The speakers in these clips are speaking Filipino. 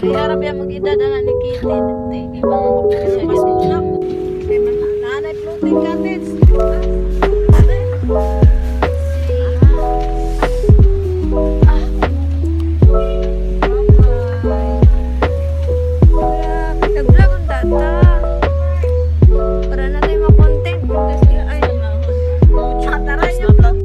Harap yan mag-edad na ni Kitty. Ibang kapag-isip na po. Nanay floating cottage. Nag-vlog ang data. Para na tayo makontent. Ay, taray niyo vlog.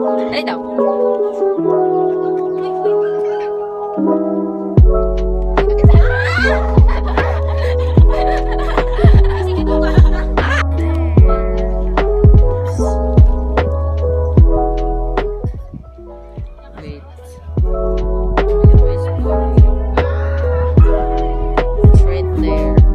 Dali daw. It's right there.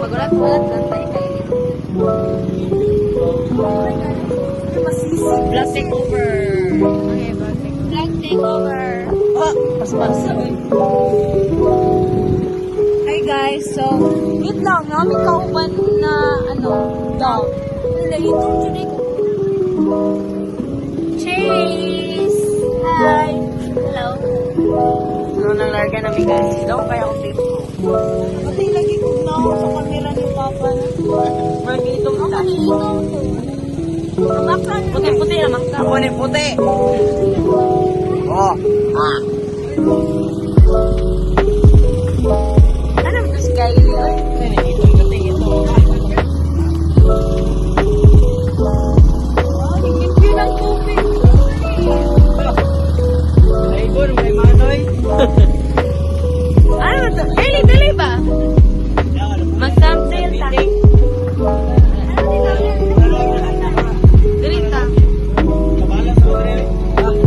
Magulat-gulat lang tayo kayo. Black takeover. Okay, black takeover. Oh, pas-pas. Hi guys, so wait lang, namin kauban na dog. Wala, itong today ko. Cheese! Hi! Hello! Ano nang larga namin guys? Daw kaya ako dito. Pati lagi ko na ako sa camera ni Papa. Mag-itong Ako ni itong to. Namakan. Puti-puti naman ka. Ako ni puti. Oh. Ah. Ano ba ito si Keizer? Ito. Yun ang tubig. Ay, bon, may manoy. Ano ba ito? Dali ba? Mag-thumbnail ta. Dirita.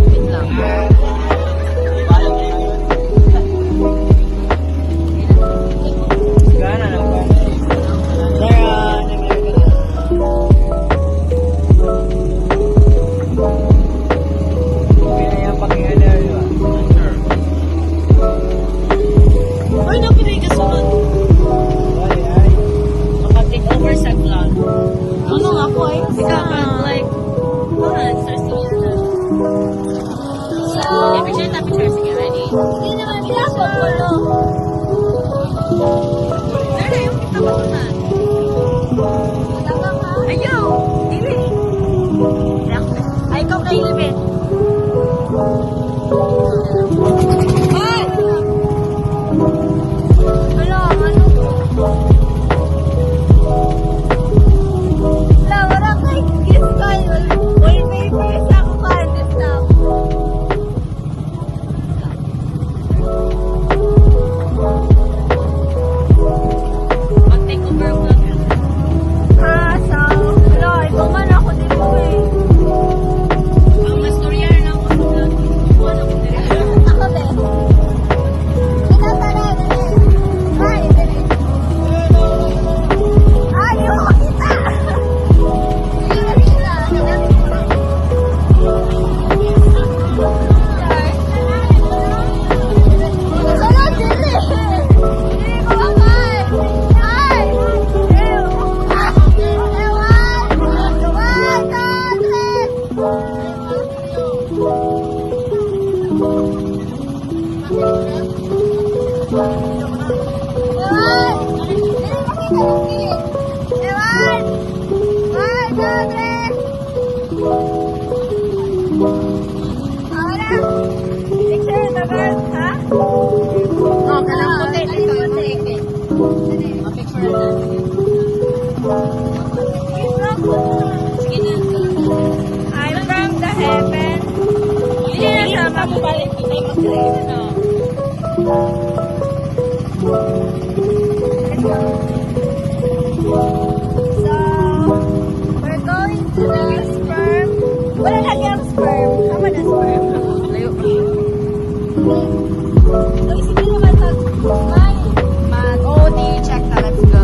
Wait lang. Gana lang ba? Uy, napinay ka sunod. Maka-take over sa vlog. Ano nga po eh? Ikaw ba, like, start singing na. So, picture na picture. Sige, ready? Hindi naman pinapag ko, no? Nara, yung kita ba naman? Tama ka? Ayaw! Dili! Ay, ikaw na ilibit. Ay! Wala, ano ko? Wala, wala kay kiss kayo. Wallpaper sa ako ka, this now. Picture na ba? Ha? No, kalang puti. Ito yung puti. Ma-picture na. Sige na. I'm from the heaven. Hindi na sama mo balik. Hindi mag-grade na. So, we're going to the sperm. Wala lagi ang sperm. Tama na sperm. Layo. So, sige naman mag-OD check na. Let's go.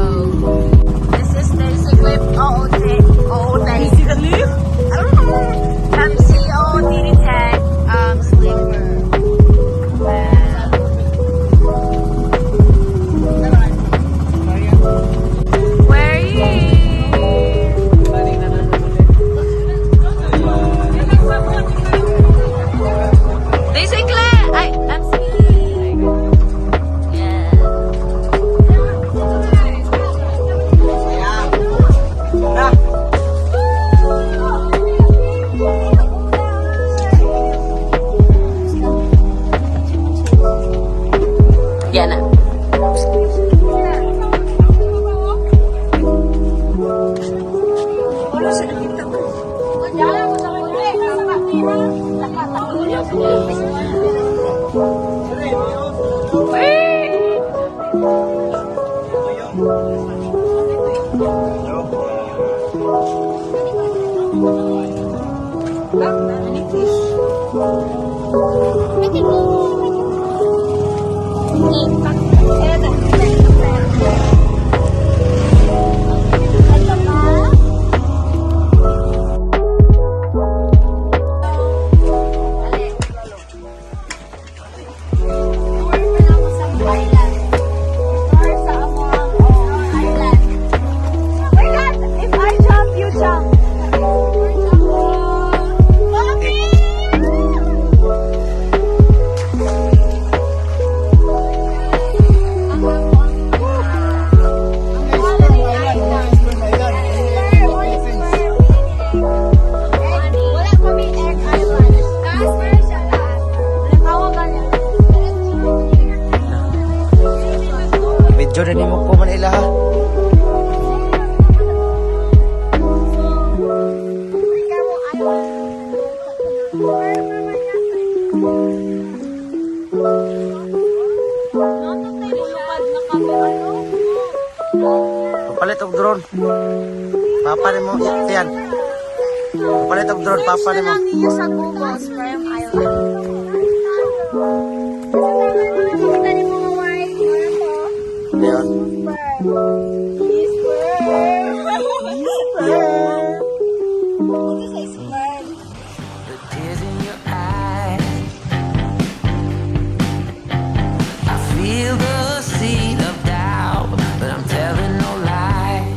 This is Daisy Clip OOT. Daisy Clip? MCOD Tech Sleeper. Yan na. Wala sa nakita ko. Medyo na mo ko Manila ha. Papalit og drone. Papa ni mo yan. Papalit og drone papa ni mo. Niya sa Google Sperm Island. Kita ni mga white sperm. Ayan. The tears in your eyes. I feel the seed of doubt, but I'm telling no lie.